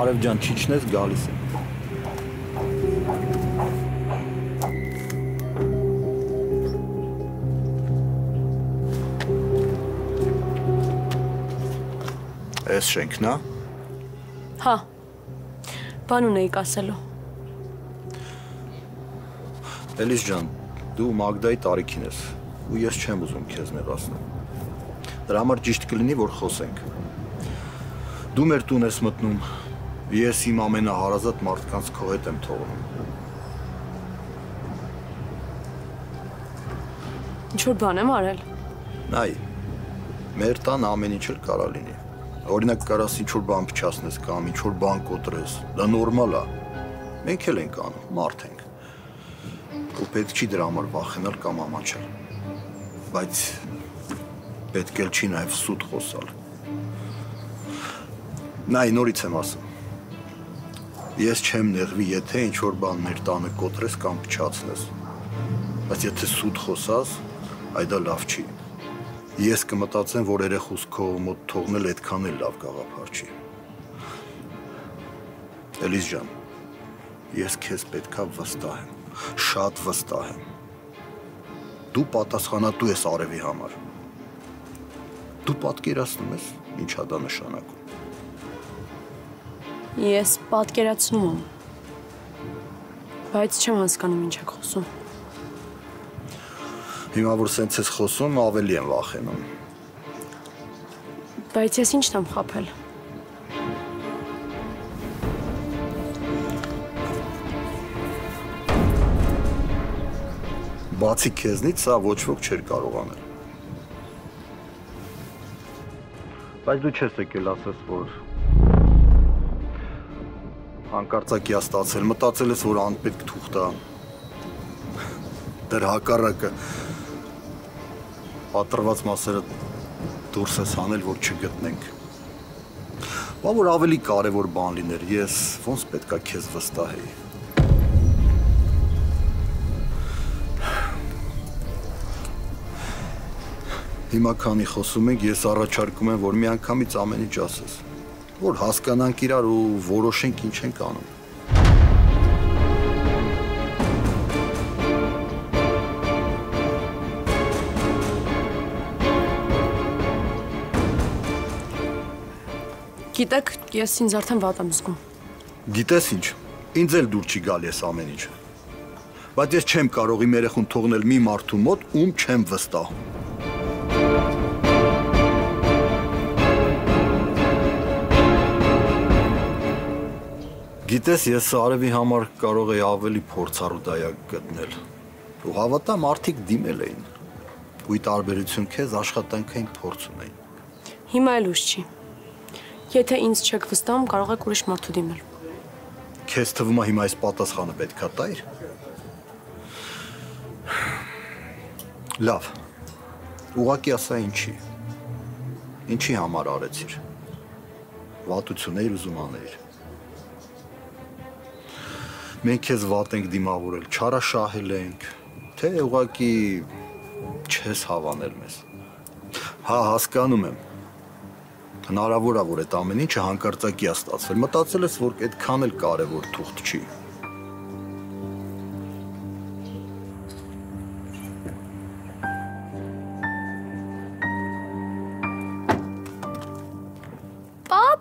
Արև ջան, չիջնես, գալիս եմ։ Էս շենքն է։ Հա, բան ունեիք ասելու։ Էլիս ջան, դու Մագդայի տարիքին ես, ու ես չեմ ուզում քեզ նեղացնել։ Դրա համար ճիշտ կլինի, որ խոսենք։ Դու մեր տուն ես մտնում, ես իմ ամենահարազատ մարդկանց քո հետ եմ թողնում։ Ինչ-որ բան եմ արել։ Նայ, մեր տան ամեն ինչ էլ կարա լինի։ Օրինակ կարաս ինչ-որ բան փչացնես կամ ինչ-որ բան կոտրես, դա նորմալ է։ Մենք էլ ենք անում, մարդ ենք։ Ու պետք չի դրա համար վախենալ կամ ամաչել։ Բայց պետք էլ չի նաև սուտ խոսալ։ Նայ, նորից եմ ասում։ Ես չեմ նեղվի, եթե ինչ-որ բան մեր տանը կոտրես կամ փչացնես։ Բայց եթե սուտ խոսաս, այ դա լավ չի։ Ես կմտածեմ, որ երեխուս քո մոտ թողնել այդքան էլ լավ գաղափար չի։ Էլիս ջան, ես քեզ պետքա վստահ եմ, շատ վստահ եմ։ Դու պատասխանատու ես Արևի համար։ Դու պատկերացնում ես, ինչա դա նշանակում։ Ես պատկերացնում եմ, բայց չեմ հասկանում ինչ եք խոսում։ Հիմա որ սենց ես խոսում, ավելի եմ վախենում։ Բայց ես ինչն եմ խաբել։ Բացի քեզնից սա ոչ ոք չէր կարող անել։ Բայց դու չես եկել ասես, որ հանկարծակի ստացել, մտածել ես, որ անպետք թուղթ է։ Դեռ հակառակը պատրված մասերը դուրս ես անել, որ չգտնենք։ Բա որ ավելի կարևոր բան լիներ, ես ոնց պետքա քեզ վստահեի։ Հիմա քանի խոսում ենք, ես առաջարկում եմ, որ մի անգամից ամեն ինչ ասես, որ հասկանանք իրար ու որոշենք ինչ ենք անում։ Գիտեք, ես ինձ արդեն վատ եմ զգում։ Գիտես ինչ, ինձ էլ դուր չի գալի ես ամեն ինչ։ Բայց ես չեմ կարող իմ երեխուն թողնել մի մարդու մոտ, ում չեմ վստահում։ Գիտես, ես Արևի համար կարող էի ավելի փորձառու դայակ գտնել։ Ու հավատա, մարդիկ դիմել էին։ Ու ի տարբերություն քեզ աշխատանքային փորձ ունեին։ Հիմա էլ ուշ չի։ Եթե ինձ չեք վստահում, կարող եք ուրիշ մարդու դիմել։ Քեզ թվում է հիմա այս պատասխանը պետքա տայր։ Լավ։ Ուղղակի ասա ինչի։ Ինչի համար արեցիր։ Վատություն էիր ուզում անել։ Մենք քեզ վատ ենք դիմավորել, չարաշահել ենք, թե ուղղակի չես հավանել մեզ։ Հա, հասկանում եմ։ Հնարավոր է, որ այդ ամեն ինչը հանկարծակի է ստացվել։ Մտածել ես, որ այդքան էլ կարևոր թուղթ չի։ Պապ։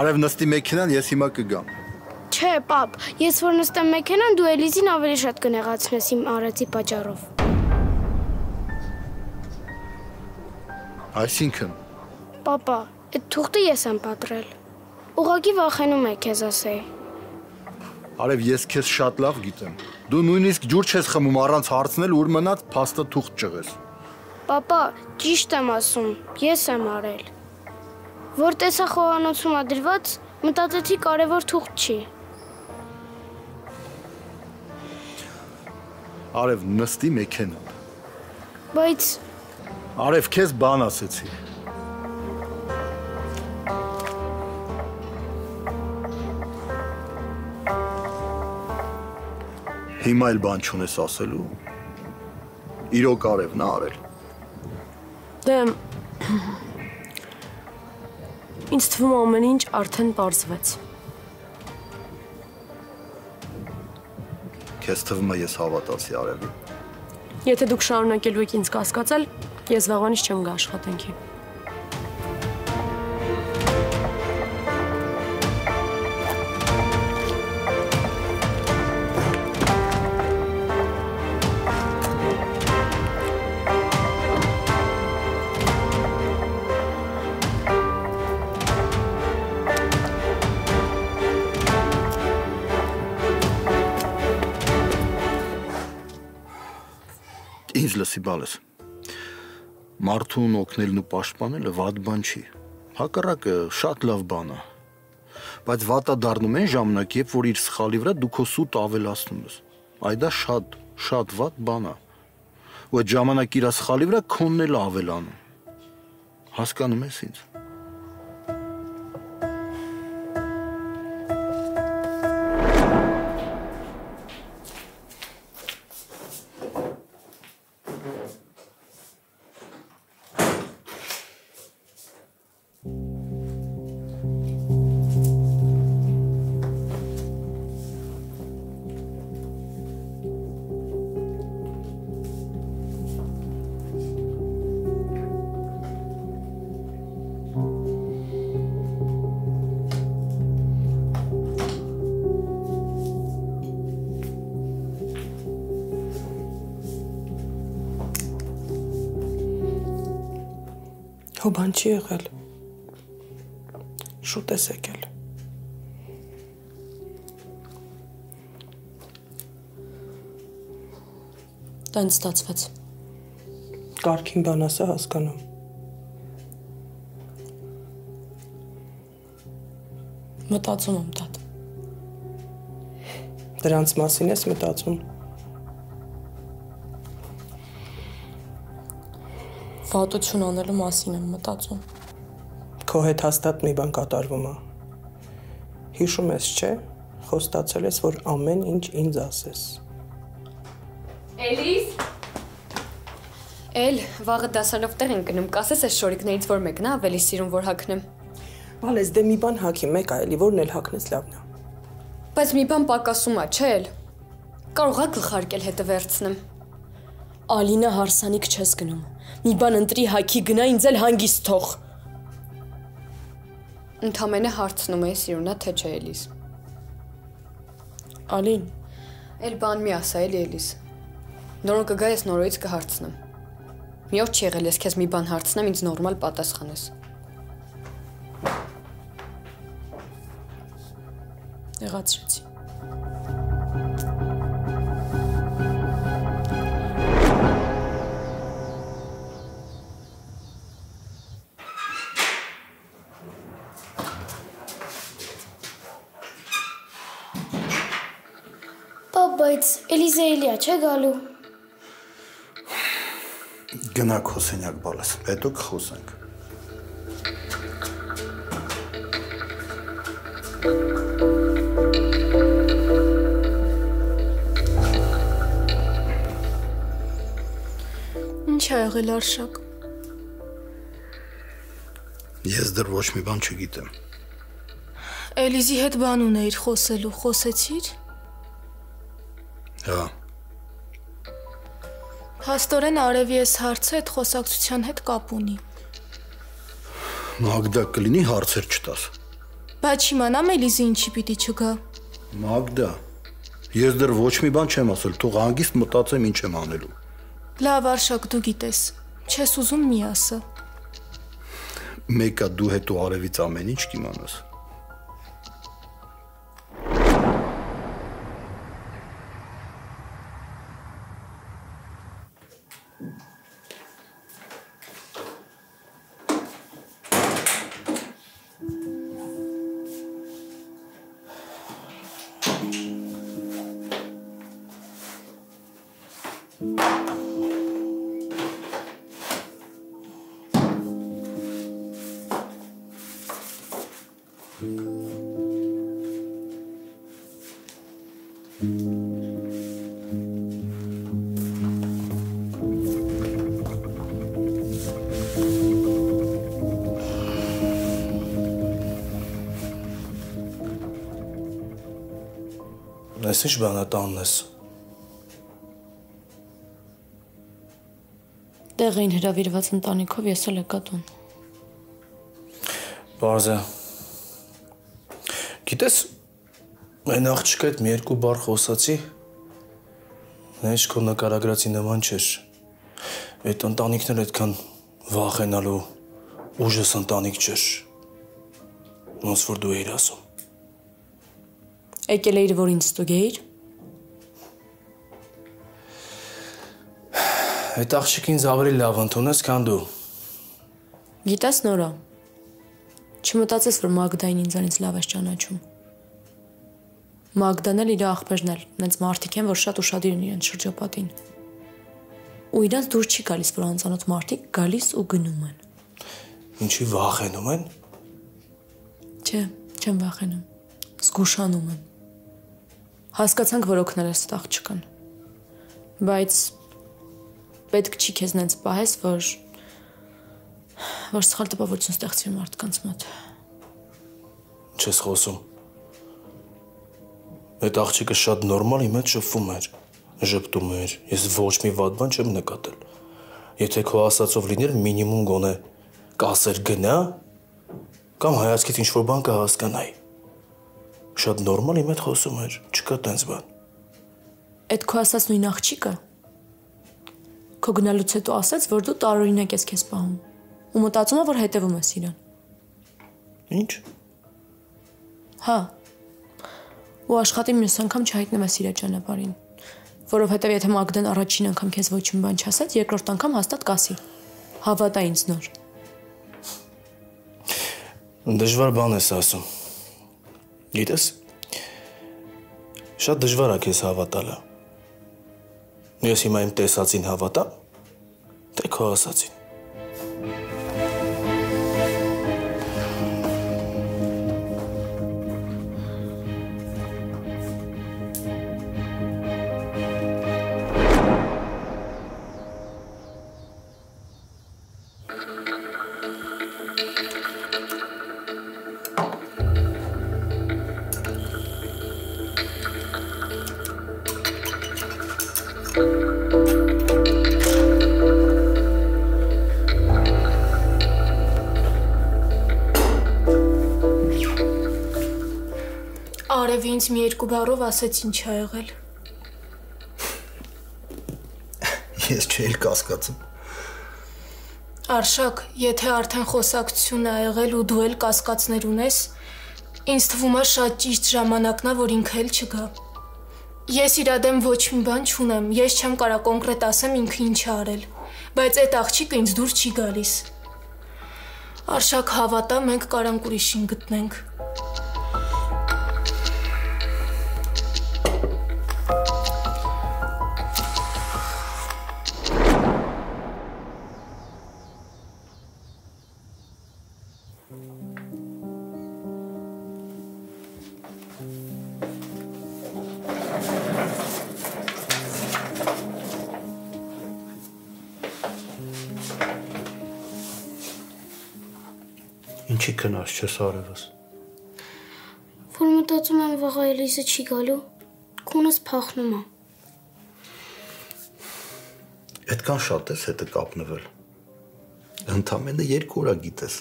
Արև նստի մեքենան, ես հիմա կգամ։ Չէ, պապ, ես որ նստեմ մեքենան, դու Էլիզին ավելի շատ կնեղացնես իմ արածի պատճառով։ Այսինքն Պապա, այդ թուղթը ես եմ պատրել։ Ուղղակի վախենում է քեզ ասեի։ Արև ես քեզ շատ լավ գիտեմ։ Դու նույնիսկ ջուր չես խմում առանց հարցնել ուր մնաց փաստը թուղթ ճղես։ Պապա, ճիշտ եմ ասում, ես եմ արել։ Որ տեսա խոհանոցում ա դրված, մտածեցի կարևոր թուղթ չի։ Արև նստի մեքենա։ Բայց Արև քեզ բան ասեցի։ Հիմա էլ բան չունես ասելու։ Իրոք Արևն ա արել։ Դե ինձ թվում է ամեն ինչ արդեն պարզվեց։ Քեզ թվում է ես հավատացի Արևին։ Եթե դուք շարունակելու եք ինձ կասկածել, ես վաղվանից չեմ գա աշխատանքի։ Ինձ լսի բալես։ Մարդուն օգնելն ու պաշտպանելը վատ բան չի։ Հակառակը շատ լավ բան է։ Բայց վատը դառնում են ժամանակ, երբ որ իր սխալի վրա դու քո սուտ ավելացնում ես։ Այդ դա շատ վատ բան է։ Ու այդ ժամանակ իր սխալի վրա քոնն էլ ավելանում։ Հասկանում ես ինձ։ Հո բան չի եղել։ Շուտ ես եկել։ Տենց ստացվեց։ Կարգին բան ասա հասկանում։ Մտածում եմ տատ։ Դրանց մասին ես մտածում։ Վատություն անելու մասին եմ մտածում։ Քո հետ հաստատ մի բան կատարվում է։ Հիշում ես, չէ՞, խոստացել ես, որ ամեն ինչ ինձ ասես։ Էլիս։ Էլ, վաղը դասարանով տեղ են գնում, կասես այս շորիկներից որ մեկն է ավելի սիրուն որ հագնեմ։ Բալես, դե մի բան հագի, մեկ այլի, որն էլ հագնես լավն է։ Բայց մի բան պակասում է, չէ՞ էլ։ Կարող ա գլխարկել հետը վերցնեմ։ Ալինա հարսանիք չես գնում։ Մի բան ընտրի հագի գնա ինձ էլ հանգիստ թող։ Ընդամենը հարցնում էի սիրունա թե չէ Էլիս։ Ալին, Էլ բան մի ասա էլի Էլիս։ Նորոն կգա ես նորոյից կհարցնեմ։ Մի օր չի եղել ես քեզ մի բան հարցնեմ ինձ նորմալ պատասխանես։ եղացրեցի։ բայց Էլիզա էլիա չէ գալու։ Գնա քո սենյակ բալես, հետո կխոսենք։ Ինչ ա եղել Արշակ։ Ես դեռ ոչ մի բան չգիտեմ։ Էլիզի հետ բան ունեիր խոսելու, խոսեցիր։ Հա։ Հաստորեն արևի ես հարցը այդ խոսակցության հետ կապ ունի։ Մագդա կլինի հարցեր չտաս։ Բայց իմանամ Էլիզի ինչի պիտի չգա։ Մագդա, ես դեռ ոչ մի բան չեմ ասել, թող հանգիստ մտածեմ ինչ եմ անելու։ Լավ Արշակ, դու գիտես, չես ուզում մի ասա։ Մեկը դու հետո արևից ամեն ինչ կիմանաս։ Այս ինչ բան է տանն ես։ Տեղ էին հրավիրված ընտանիքով, ես էլ եկա տուն։ Պարզ է։ Գիտես, այն աղջիկը հետ մի երկու բառ խոսացի, նեջ քո նկարագրացի նման չէր։ Այդ ընտանիքներ այդքան վախենալու ուժս ընտանիք չէր։ Ոնց որ դու էիր ասում։ Եկել էիր, որ ինձ ստուգեիր։ Այդ աղջիկը ինձ ավելի լավ ընդունես, քան դու։ Գիտես Նորա, չմտածես, որ Մագդային ինձանից լավ ես ճանաչում։ Մագդան էլ իր աղբերն էլ, նենց մարդիկ են, որ շատ ուշադիր են իրենց շրջապատին։ Ու իրանց դուր չի գալիս, որ անծանոթ մարդիկ գալիս ու գնում են։ Ինչի վախենում են։ Չէ, չեմ վախենում։ Զգուշանում են։ Հասկացանք, որ օգնել ես այդ աղջկան։ Բայց պետք չի քեզ նենց պահես, որ սխալ տպավորություն ստեղծվի մարդկանց մոտ։ Չես խոսում։ Այդ աղջիկը շատ նորմալ իմ հետ շփվում էր, ժպտում էր, ես ոչ մի վատ բան չեմ նկատել։ Եթե քո ասածով լիներ, մինիմում գոնե կասեր գնա, կամ հայացքից ինչ-որ բան կհասկանայի։ Շատ նորմալ իմ հետ խոսում էր, չկա տենց բան։ Այդ քո ասած նույն աղջիկը քո գնալուց հետո ասաց, որ դու տարօրինակ ես քեզ պահում ու մտածում է, որ հետևում ես իրան։ Ինչ։ Հա։ Ու աշխատի մյուս անգամ չհայտնվես իր ճանապարհին, որովհետև եթե Մագդան առաջին անգամ քեզ ոչ մի բան չասած, երկրորդ անգամ հաստատ կասի։ Հավատա ինձ Նոր։ Դժվար բան ես ասում։ Գիտես, շատ դժվար է քեզ հավատալը։ Ես հիմա իմ տեսածին հավատամ, թե քո ասածին։ Արևի ինձ մի երկու բառով ասեց ինչ ա եղել։ Ես չէի կասկածում։ Արշակ, եթե արդեն խոսակցություն ա եղել ու դու էլ կասկածներ ունես, ինձ թվում է շատ ճիշտ ժամանակն ա, որ ինքը էլ չգա։ Ես իր դեմ ոչ մի բան չունեմ, ես չեմ կարող կոնկրետ ասեմ ինքը ինչ ա արել, բայց այդ աղջիկը ինձ դուր չի գալիս։ Արշակ, հավատա, մենք կարանք ուրիշին գտնենք։ Ինչի քնած չես արևս։ Որ մտածում եմ վաղը Էլիզը չի գալու, քունս փախնում է։ Այդքան շատ ես հետը կապնվել։ Ընդամենը 2 օր գիտես։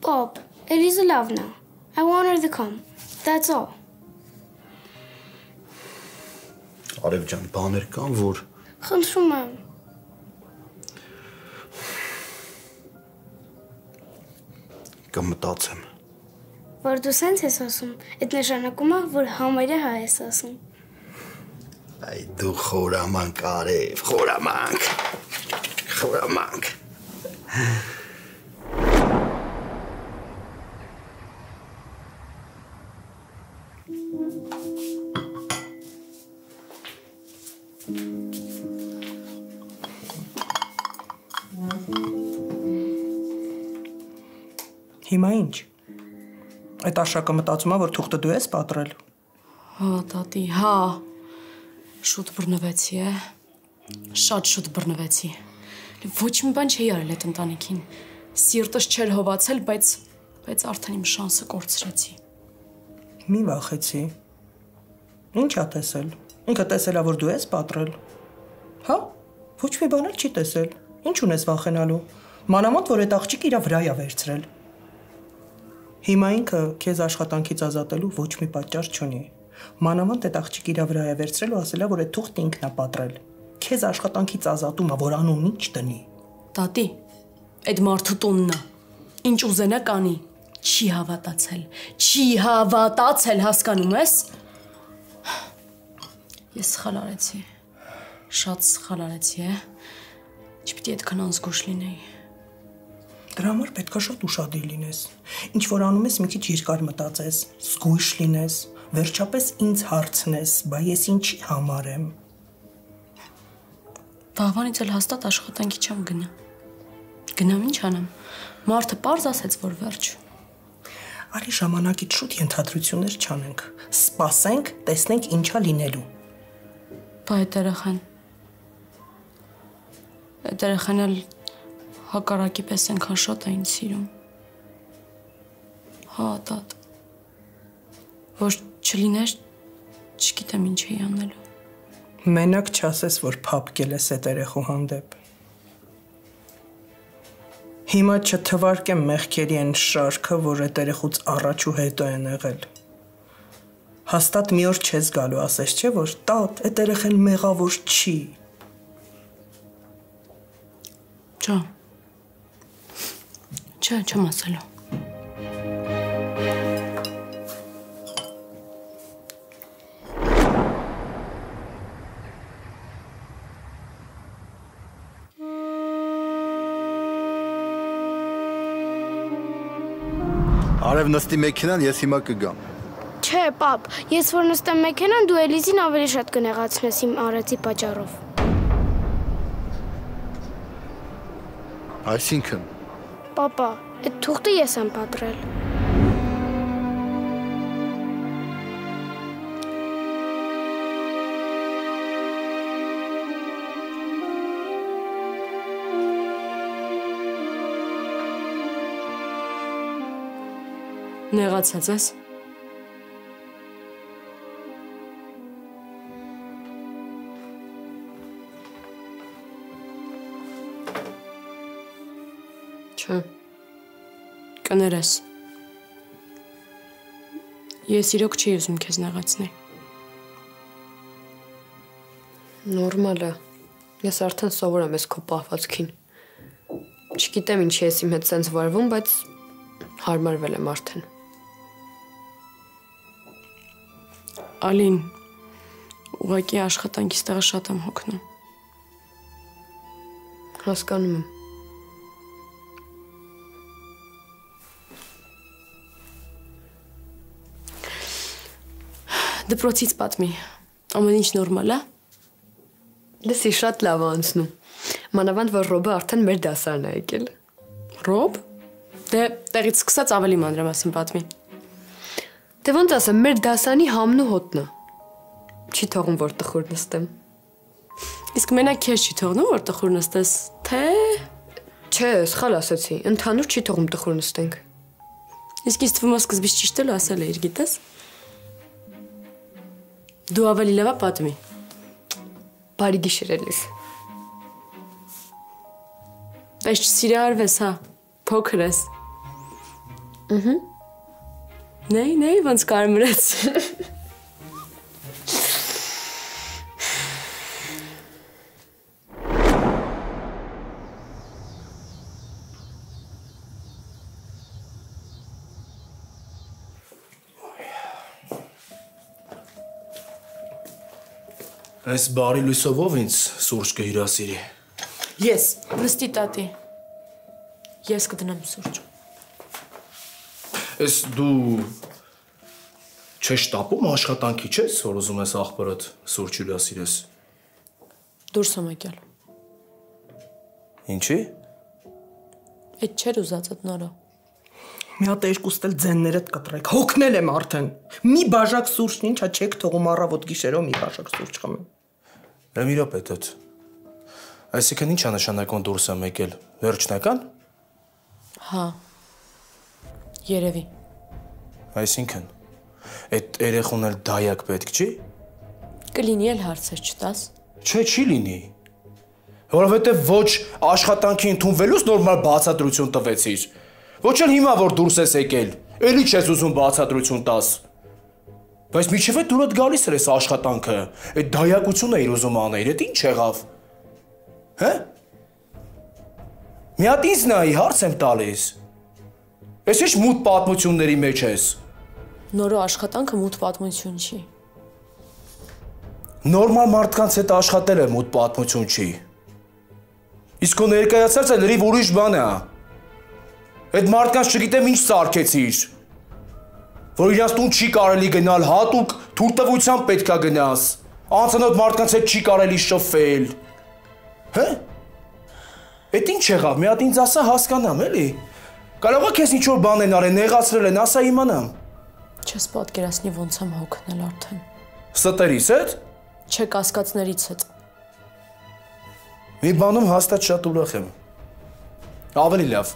Պապ, Էլիզը լավն է։ I want her to come. That's all. Արև ջան, բաներ կան, որ Խնդրում եմ։ կմտածեմ։ Որ դու սենց ես ասում, այդ նշանակում է, որ համարյա հայ ես ասում։ Այ դու խորամանկ արև, խորամանկ։ Հիմա ինչ։ Այդ Աշակը մտածում է, որ թուղթը դու ես պատրել։ Հա, տատի, հա։ Շուտ բռնվեցի, է։ Շատ շուտ բռնվեցի։ Ոչ մի բան չի արել այդ ընտանիքին։ Սիրտս չէր հովացել, բայց արդեն իմ շանսը կորցրեցի։ Մի վախեցի։ Ինչ ա տեսել։ Ինքը տեսել է, որ դու ես պատրել։ Հա, ոչ մի բան էլ չի տեսել։ Ինչ ունես վախենալու։ Մանավանդ որ այդ աղջիկը իր վրա է վերցրել։ Հիմա ինքը քեզ աշխատանքից ազատելու ոչ մի պատճառ չունի։ Մանավանդ այդ աղջիկը իր վրա է վերցրել ու ասել է, որ այդ թուղթը ինքն է պատրել։ Քեզ աշխատանքից ազատում է, որ անուն ինչ տնի։ Տատի, այդ մարդու տունն է։ Ինչ ուզենա կանի։ Չի հավատացել, հասկանում ես։ Ես սխալ արեցի։ Շատ սխալ արեցի, է։ Չպիտի այդքան անզգույշ լինեի։ Դրա համար պետք է շատ ուշադիր լինես։ Ինչ որ անում ես, մի քիչ երկար մտածես, զգույշ լինես, վերջապես ինձ հարցնես, բա ես ինչի համար եմ։ Վաղվանից էլ հաստատ աշխատանքի չեմ գնա։ Գնամ ինչ անեմ։ Մարդը պարզ ասեց, որ վերջ։ Արի ժամանակից շուտ ենթադրություններ չանենք։ Սպասենք, տեսնենք ինչա լինելու։ Բա այդ երեխան էլ հակառակի պես այնքան շատ է ինձ սիրում։ Հա, տատ։ Որ չլիներ, չգիտեմ ինչ էի անելու։ Մենակ չասես, որ փափկել ես այդ երեխու հանդեպ։ Հիմա չթվարկեմ մեղքերի այն շարքը, որ այդ երեխուց առաջ ու հետո են եղել։ Հաստատ մի օր չես գալու ասես, չէ, որ տատ, այդ երեխան մեղավոր չի։ Չէ, չեմ ասելու։ Արև նստի մեքենան, ես հիմա կգամ։ Չէ, պապ, ես որ նստեմ մեքենան, դու Էլիզին ավելի շատ կնեղացնես իմ արածի պատճառով։ Այսինքն։ Պապա, այդ թուղթը ես եմ պատրել։ Նեղացած ես։ Չէ։ Կներես։ Ես իրոք չի ուզում քեզ նեղացնել։ Նորմալ է։ Ես արդեն սովոր եմ ես քո պահվածքին։ Չգիտեմ ինչի ես իմ հետ սենց վարվում, բայց հարմարվել եմ արդեն։ Ալին, ուղղակի աշխատանքից տեղը շատ եմ հոգնում։ Հասկանում եմ։ Դպրոցից պատմի, ամեն ինչ նորմալ է։ Լսի շատ լավ անցնում։ Մանավանդ որ Ռոբը արդեն մեր դասարն է եկել։ Ռոբ։ Դե տեղից սկսած ավելի մանրամասն պատմի։ Դե ոնց ասեմ, մեր դասանի համն ու հոտնը։ Չի թողում որ տխուր նստեմ։ Իսկ մենակ քեզ չի թողնում որ տխուր նստես, թե։ Չէ, սխալ ասացի, ընդհանուր չի թողում տխուր նստենք։ Իսկ ինձ թվում է սկզբից ճիշտ էլ ասել էիր, գիտես։ Դու ավելի լավ պատմի։ Բարի գիշեր Էլիս։ Պես չսիրարվես, հա, փոքր ես։ Նեյ, ոնց կարմրեց։ Այս բարի լույսով ով ինձ սուրճ կհյուրասիրի։ Ես։ Նստի տատի։ Ես կդնեմ սուրճ։ Ես դու չես տապում աշխատանքի չես, որ ուզում ես աղբորդ սուրճ հյուրասիրես։ Դուրս եմ եկել։ Ինչի։ Այդ չէր ուզածդ նորը։ Մի հատ երկուստ էլ ձեններդ կտրեք։ Հոգնել եմ արդեն։ Մի բաժակ սուրճն ինչա չեք թողում առավոտ գիշերով մի բաժակ սուրճ խմեմ։ Մի րոպե դոտ։ Այսինքն ի՞նչ է նշանակում դուրս եմ եկել։ Վերջնական։ Հա։ Երևի։ Այսինքն այդ երեխուն էլ դայակ պետք չի։ Կլինի էլ հարցեր չտաս։ Չէ, չի լինի։ Որովհետև ոչ աշխատանքի ընդունվելուց նորմալ բացատրություն տվեցիր։ Ոչ էլ հիմա որ դուրս ես եկել, էլի չես ուզում բացատրություն տաս։ Բայց միջև է դուրդ գալիս էր այս աշխատանքը, այդ դայակությունը իր ուզում անել, այդ ինչ եղավ։ Հե՞։ Մի հատ ինձ նայի, հարց եմ տալիս։ Ես ինչ մութ պատմությունների մեջ ես։ Նորը աշխատանքը մութ պատմություն չի։ Նորմալ մարդկանց հետ աշխատել է մութ պատմություն չի։ Իսկ քո ներկայացածը լրիվ ուրիշ բան է։ Այդ մարդկանց չգիտեմ ինչ սարքեցիր, որ իրանց տուն չի կարելի գնալ, հատուկ թույլտվությամբ պետք է գնաս, անծանոթ մարդկանց հետ չի կարելի շփվել, հե՞։ Էդ ինչ եղավ, մի հատ ինձ ասա հասկանամ, էլի։ Կարող է քեզ ինչ-որ բան են արել, նեղացրել են, ասա իմանամ։ Չես պատկերացնի ոնց եմ հոգնել արդեն։ Ստերիս հետ։ Չէ, կասկածներից հետ։ Մի բանում հաստատ շատ ուրախ եմ։ Ավելի լավ։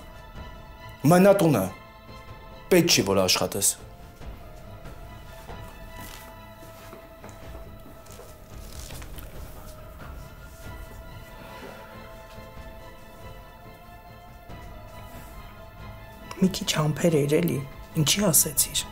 Մնա տունը։ Պետք չի որ աշխատես։ Մի քիչ համբեր էր էլի, ինչի ասեցիր։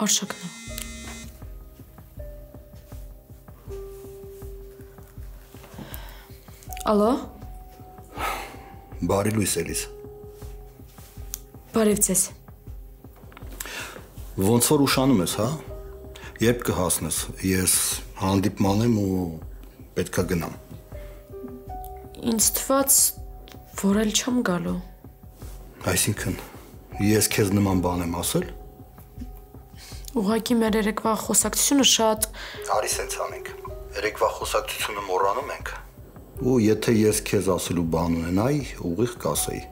Արշակն է։ Ալո։ Բարի լույս Էլիս։ Բարև ձեզ։ Ոնց որ ուշանում ես, հա։ Երբ կհասնես, ես հանդիպման եմ ու պետքա գնամ։ Ինձ թվաց, որ էլ չեմ գալու։ Այսինքն, ես քեզ նման բան եմ ասել։ Ուղղակի մեր երեկվա խոսակցությունը շատ… Արի սենց անենք։ Երեկվա խոսակցությունը մոռանում ենք։ Ու եթե ես քեզ ասելու բան ունենայի, ուղիղ կասեի։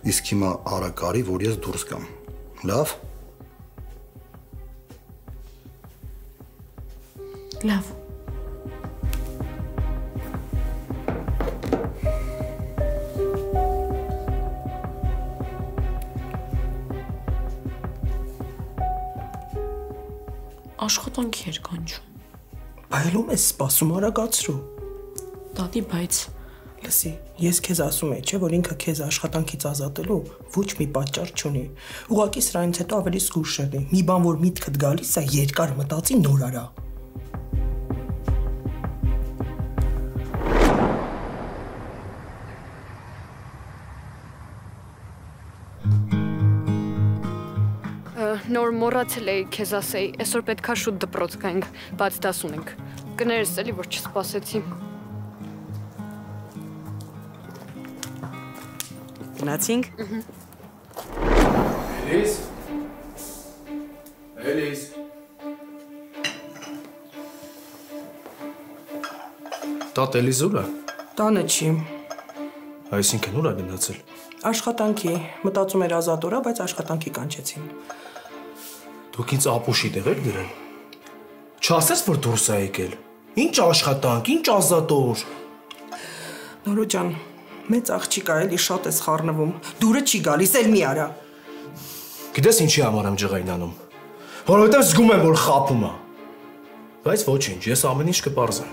Իսկ հիմա արա կարի, որ ես դուրս գամ։ Լավ։ Լավ։ Աշխատանքի էր կանչում։ Բայելում ես սպասում արագացրու։ Տատի, բայց… Լսի, ես քեզ ասում եմ, չէ, որ ինքը քեզ աշխատանքից ազատելու ոչ մի պատճառ չունի։ Ուղղակի սրանից հետո ավելի զգուշ եղի։ Մի բան, որ միտքդ գալիս է, երկար մտածի, նոր արա։ Նոր մոռացել էի քեզ ասեի, այսօր պետքա շուտ դպրոց գանք, բաց դաս ունենք։ Կներես էլի, որ չսպասեցի։ Գնացինք։ Էլիս։ Էլիս։ Տատ Էլիս ուր է։ Տանը չի։ Այսինքն ուր է գնացել։ Աշխատանքի, մտածում էր ազատ օրա, բայց աշխատանքի կանչեցին։ Դուք ինձ ապուշի տեղ եք դրել։ Չասես, որ դուրս է եկել։ Ինչ աշխատանք, ինչ ազատ օր։ Նորո ջան, մեծ աղջիկ է, էլի շատ ես խառնվում։ Դուրը չի գալիս, էլ մի արա։ Գիտես ինչի համար եմ ջղայնանում։ Որովհետև զգում եմ, որ խաբում է։ Բայց ոչինչ, ես ամեն ինչ կպարզեմ։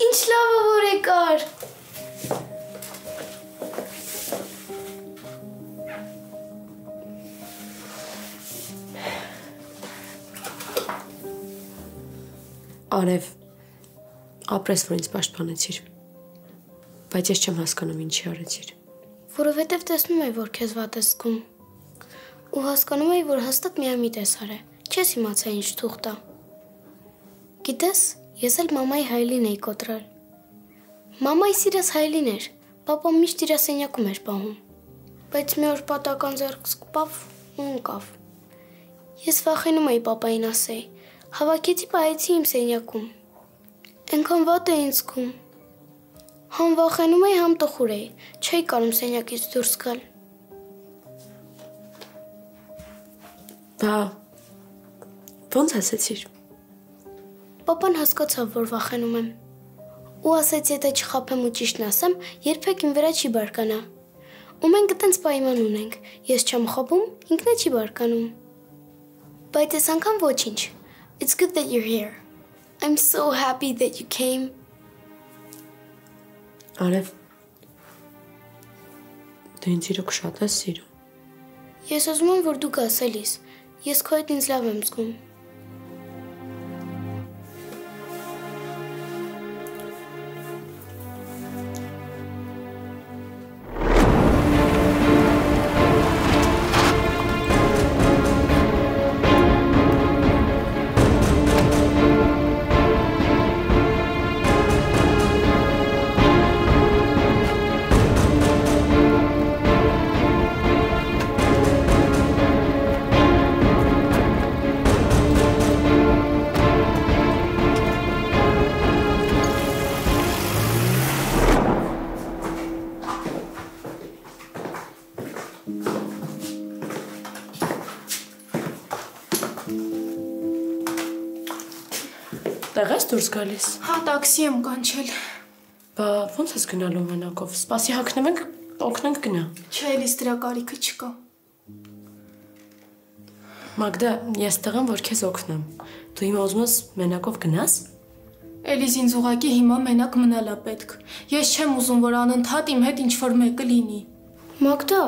Ինչ լավ է, որ եկար։ Արև, ապրես, որ ինձ պաշտպանեցիր, բայց ես չեմ հասկանում ինչի արեցիր։ Որովհետև տեսնում եմ, որ քեզ վատ ես զգում։ Ու հասկանում եմ, որ հաստատ միայն մի տեսար է։ Չես իմացա ինչ թուղթ տա։ Գիտես, ես էլ մամայի հայելին էի կոտրել։ Մամայի սիրած հայելին էր, պապան միշտ իր սենյակում էր պահում։ Բայց մի օր պատական ձեռք սկպավ ու ընկավ։ Ես վախենում էի պապային ասեի, հավաքեցի պահեցի իմ սենյակում։ Այնքան վատ էի զգում։ Համ վախենում էի, համ տխուր էի, չէի կարում սենյակից դուրս գալ։ Բա, ոնց ասեցիր։ Պապան հասկացավ, որ վախենում եմ։ Ու ասեց, եթե չխաբեմ ու ճիշտն ասեմ, երբեք իմ վրա չի բարկանա։ Ու մենք այդպես պայման ունենք, ես չեմ խաբում, ինքն է չի բարկանում։ Բայց այս անգամ ոչինչ։ It's good that you're here. I'm so happy that you came. Արև, դու ինձ իրոք շատ ես սիրում։ Ես ուզում եմ, որ դու գաս Էլիս։ Ես քո հետ ինձ լավ եմ զգում։ Տեղ ես դուրս գալիս։ Հա, տաքսի եմ կանչել։ Բա ոնց ես գնալու մենակով։ Սպասի հագնենք, օգնենք գնա։ Չէ, Էլիս դրա կարիքը չկա։ Մագդա, ես տեղ եմ, որ քեզ օգնեմ։ Դու հիմա ուզում ես մենակով գնաս։ Էլիս ինձ ուղղակի հիմա մենակ մնալա պետք։ Ես չեմ ուզում, որ անընդհատ իմ հետ ինչ-որ մեկը լինի։ Մագդա,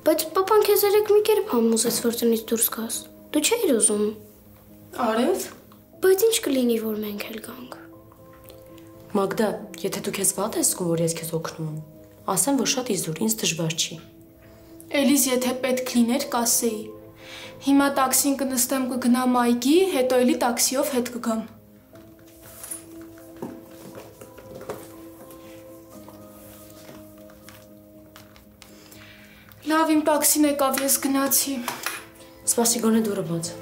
բայց պապան քեզ երեք մի կերպ համոզեց, որ տնից դուրս գաս։ Դու չէիր ուզում։ Արև։ Բայց ինչ կլինի, որ մենք էլ գանք։ Մագդա, եթե դու քեզ վատ ես զգում, որ ես քեզ օգնում եմ, ասեմ, որ շատ իզուր, ինձ դժվար չի։ Էլիս, եթե պետք լիներ, կասեի։ Հիմա տաքսին կնստեմ կգնամ այգի, հետո էլի տաքսիով հետ կգամ։ Լավ, իմ տաքսին եկավ, ես գնացի։ Սպասի գոնե դուրը բաց։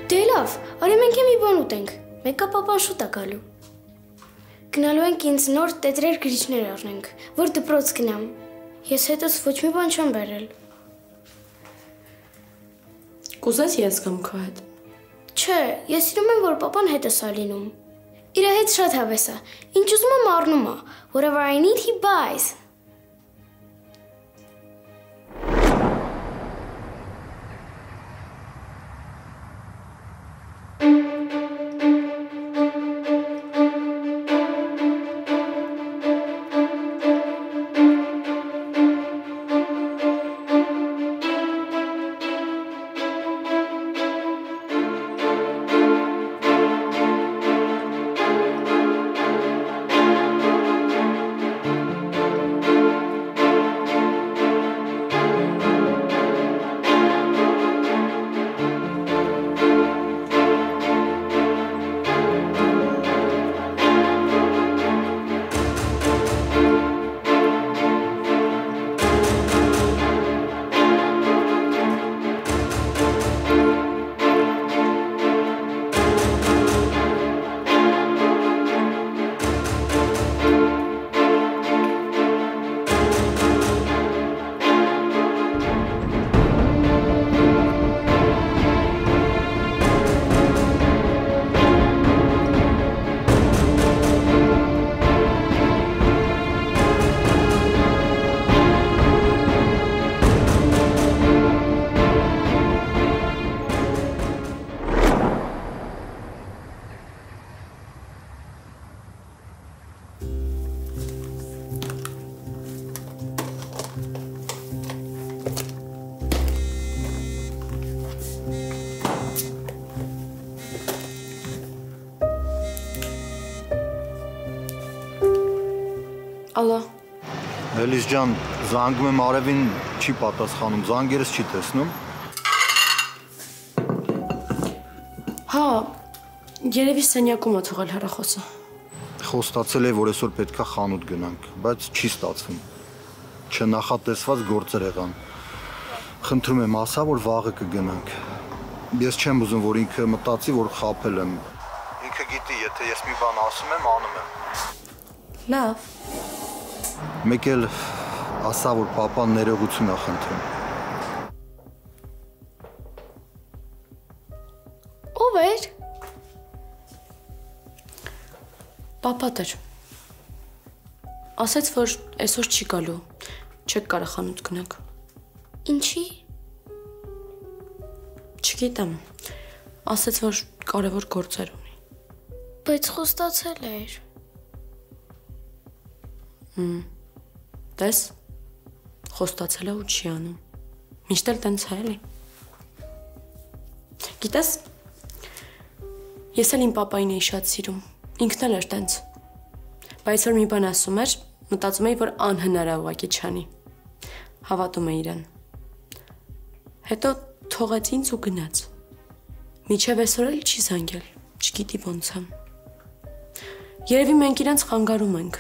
Դե լավ, արի մենք մի բան ուտենք։ Մեկը պապան շուտ է գալու։ Գնալու ենք ինձ նոր տետրեր գրիչներ առնենք, որ դպրոց գնամ։ Ես հետս ոչ մի բան չեմ բերել։ Կուզես ես գամ քո հետ։ Չէ, ես սիրում եմ, որ պապան հետս է լինում։ Իր հետ շատ հավես է։ Ինչ ուզում եմ առնում է։ Whatever I need, he buys. Ալո։ Էլիս ջան, զանգում եմ Արևին, չի պատասխանում, զանգերս չի տեսնում։ Հա, երևի սենյակում է թողել հեռախոսը։ Խոստացել է, որ այսօր պետքա խանութ գնանք, բայց չի ստացվում։ Չնախատեսված գործեր եղան։ Խնդրում եմ, ասա, որ վաղը կգնանք։ Ես չեմ ուզում, որ ինքը մտածի, որ խաբել եմ։ Ինքը գիտի, եթե ես մի բան ասում եմ, անում եմ։ Լավ։ Մեկ էլ ասա, որ պապան ներողություն է խնդրում։ Ո՞վ էր։ Պապատ էր։ Ասեց, որ այսօր չի գալու, չեք կարող խանութ գնաք։ Ինչի։ Չգիտեմ, ասեց, որ կարևոր գործեր ունի։ Բայց խոստացել էր։ Տես, խոստացել է ու չի անում։ Միշտ էլ տենց է էլի։ Գիտես, ես էլ իմ պապային էի շատ սիրում, ինքն էլ էր տենց։ Բայց որ մի բան ասում էր, մտածում էի, որ անհնար է ուղղակի չանի։ Հավատում էի իրան։ Հետո թողեց ինձ ու գնաց։ Միջև այսօր էլ չի զանգել, չգիտի ոնց է։ Երևի մենք իրանց խանգարում ենք։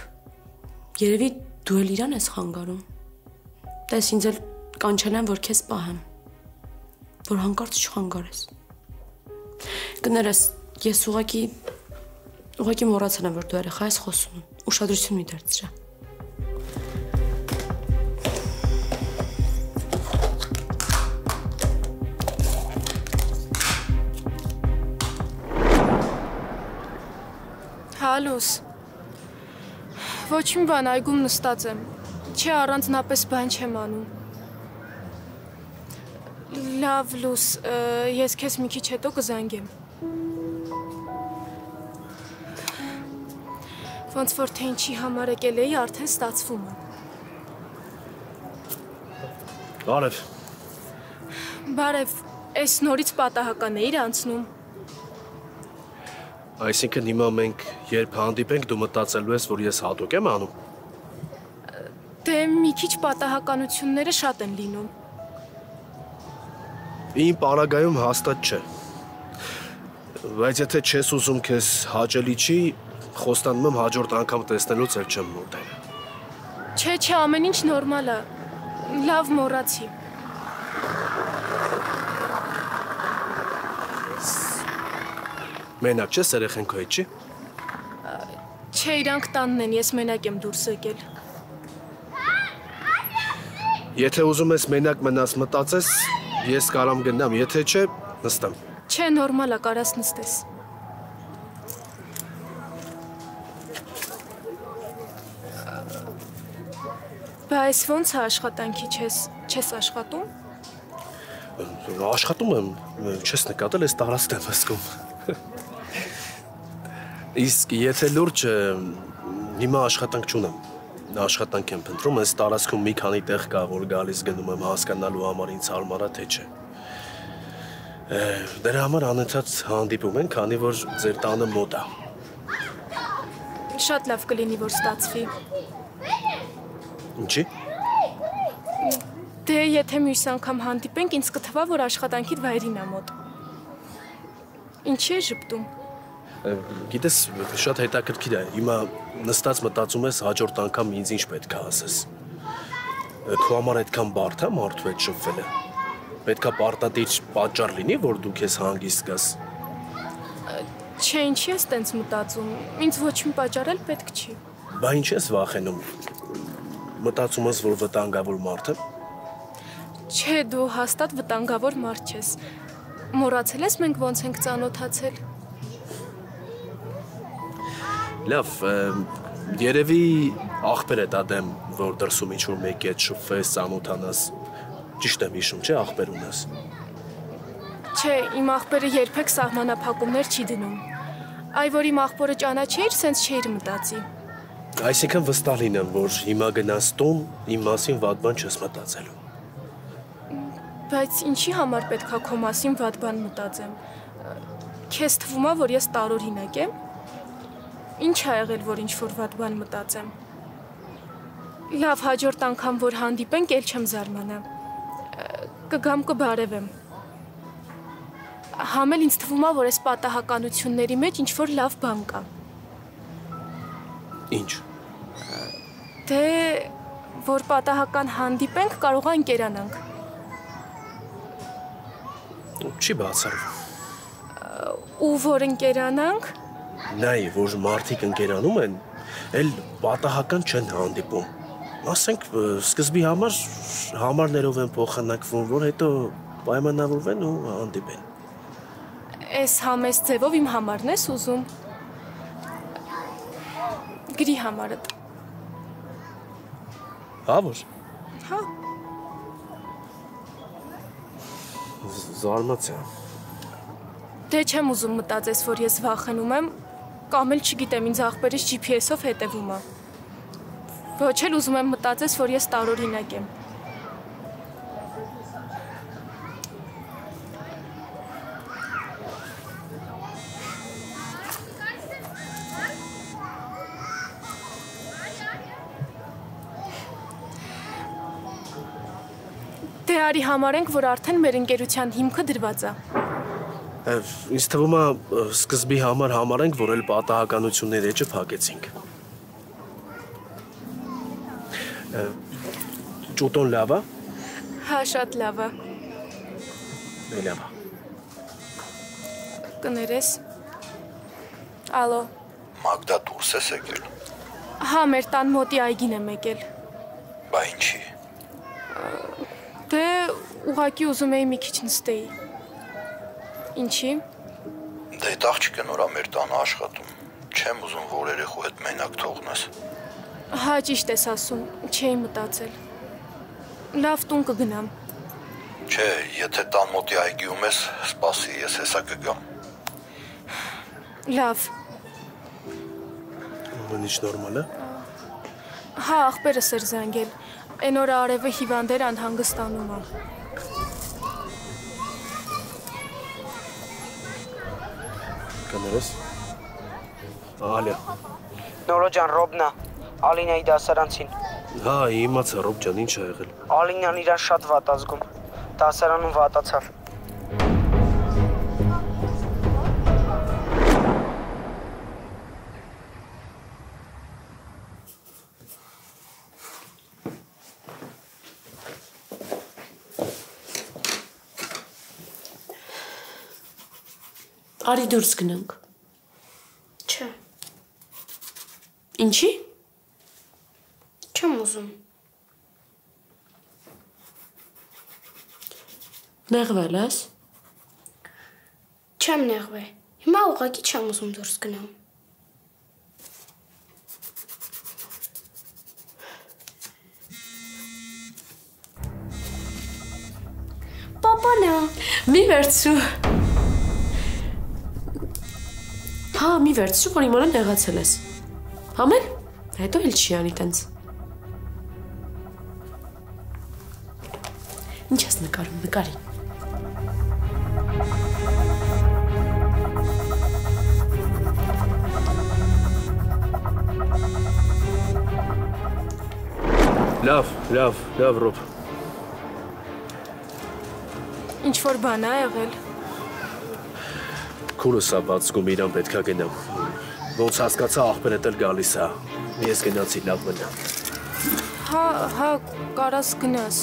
Երևի դու էլ իրան ես խանգարում։ Տես ինձ էլ կանչել եմ, որ քեզ պահեմ, որ հանկարծ չխանգարես։ Կներես, ես ուղղակի մոռացել եմ, որ դու երեխա ես խոսում, ուշադրություն մի դարձրա։ Հալուս։ Ոչ մի բան այգում նստած եմ, չէ առանձնապես բան չեմ անում։ Լավ լուս, ես քեզ մի քիչ հետո կզանգեմ։ Ոնց որ թե ինչի համար եկել էի, արդեն ստացվում է։ Բարև։ Բարև, այս նորից պատահական էիր անցնում։ Այսինքն հիմա մենք երբ հանդիպենք դու մտածելու ես, որ ես հատուկ եմ անում։ Դե մի քիչ պատահականությունները շատ են լինում։ Իմ պարագայում հաստատ չէ։ Բայց եթե չես ուզում քեզ հաճելի չի, խոստանում եմ հաջորդ անգամ տեսնելուց էլ չեմ մոտել։ Չէ, ամեն ինչ նորմալ է։ Լավ մոռացի։ Մենակ չես երեխեն քո հետ, չի։ Չէ, իրանք տանն են, ես մենակ եմ դուրս եկել։ Եթե ուզում ես մենակ մնաս մտածես, ես կարամ գնամ, եթե չէ, նստեմ։ Չէ, նորմալ է, կարաս նստես։ Բայց ոնց է աշխատանքի չես աշխատում։ Աշխատում եմ, չես նկատել, ես տարածքն եմ հսկում։ Իսկ եթե լուրջ հիմա աշխատանք չունեմ, աշխատանք եմ փնտրում, այս տարածքում մի քանի տեղ կա, որ գալիս գնում եմ հասկանալու համար ինձ հարմար է թե չէ։ Դրա համար անընդհատ հանդիպում ենք, քանի որ ձեր տանը մոտ է։ Շատ լավ կլինի, որ ստացվի։ Ինչի։ Դե եթե մյուս անգամ հանդիպենք, ինձ կթվա, որ աշխատանքիդ վայրին է մոտ։ Ինչի է ժպտում։ Գիտես, շատ հետաքրքիր է։ Հիմա նստած մտածում ես հաջորդ անգամ ինձ ինչ պետք է ասես։ Քո համար այդքան բարդ է մարդու հետ շփվելը։ Պետքա պարտադիր պատճառ լինի, որ դու քեզ հանգիստ զգաս։ Չէ, ինչի ես տենց մտածում։ Ինձ ոչ մի պատճառ էլ պետք չի։ Բա ինչ ես վախենում։ Մտածում ես, որ վտանգավոր մարդ եմ։ Չէ, դու հաստատ վտանգավոր մարդ չես։ Մոռացել ես մենք ոնց ենք ծանոթացել։ Լավ, երևի աղբեր է դադեմ, որ դրսում ինչ-որ մեկի հետ շփվես, ծանոթանաս։ Ճիշտ եմ հիշում, չէ, աղբեր ունես։ Չէ, իմ աղբերը երբեք սահմանափակումներ չի դնում։ Այ որ իմ աղբորը ճանաչեիր, սենց չէիր մտածի։ Այսինքն վստահ լինեմ, որ հիմա գնաս տուն, իմ մասին վատ բան չես մտածելու։ Բայց ինչի համար պետք է քո մասին վատ բան մտածեմ։ Քեզ թվում է, որ ես տարօրինակ եմ։ Ինչ ա եղել, որ ինչ-որ վատ բան մտածեմ։ Լավ, հաջորդ անգամ որ հանդիպենք, ել չեմ զարմանա։ Կգամ կբարևեմ։ Համ էլ ինձ թվում է, որ այս պատահականությունների մեջ ինչ-որ լավ բան կա։ Ինչ։ Դե որ պատահական հանդիպենք, կարող է ընկերանանք։ Չի բացառվում։ Ու որ ընկերանանք, Նայ, որ մարդիկ ընկերանում են, էլ պատահական չեն հանդիպում։ Ասենք սկզբի համարներով են փոխանակվում, որ հետո պայմանավորվեն ու հանդիպեն։ այս համես ձևով իմ համարն ես ուզում։ Գրի համարդ։ Հա որ։ Հա։ Զարմացա։ Դե չեմ ուզում մտածես, որ ես վախենում եմ, կամ էլ չգիտեմ, ինձ աղբերից GPS-ով հետևում է։ Ոչ էլ ուզում եմ մտածես, որ ես տարօրինակ եմ։ Դե արի համարենք, որ արդեն մեր ընկերության հիմքը դրված է։ Ինձ թվում է սկզբի համար համարենք, որ էլ պատահականություններ էջը փակեցինք։ Ճուտոն լավ է։ Հա, շատ լավ է։ Լավ է։ Կներես։ Ալո։ Մագդա դուրս ես եկել։ Հա, մեր տան մոտի այգին եմ եկել։ Բա ինչի։ Դե ուղղակի ուզում էի մի քիչ նստեի։ Ինչի։ Դե այդ աղջիկը նորա մեր տանը աշխատում։ Չեմ ուզում, որ երեխու հետ մենակ թողնես։ Հա, ճիշտ ես ասում, չէի մտածել։ Լավ, տուն կգնամ։ Չէ, եթե տան մոտի այգիում ես, սպասի, ես հեսա կգամ։ Լավ։ Ինչ նորմալ է։ Հա, աղբերս էր զանգել։ Էն օրը արևը հիվանդեր անհանգստանում է։ Կներես։ Ալիա։ Նորո ջան, Ռոբնա, Ալինայի դասարանցին։ Հա, իմացա, Ռոբ ջան, ինչ ա եղել։ Ալինան իրան շատ վատ ազգում։ Դասարանում վատացավ։ Արի դուրս գնանք։ Չէ, Ինչի։ չեմ ուզում։ Նեղվել ես։ Չեմ նեղվել։ Հիմա ուղղակի չեմ ուզում դուրս գնամ։ Պապան է։ Մի վերցրու։ Հա, մի վերցրու, որ իմանա նեղացել ես։ Համեն, հետո էլ չի անի տենց։ Ինչ ես նկարում, նկարի։ Լավ, Ռոբ։ Ինչ-որ բան է եղել։ Քուրս ա բացկում իրան պետքա գնամ։ Ոնց հասկացա աղբերդ էլ գալիս ա։ Ես գնացի լավ մնա։ Հա, կարաս գնաս։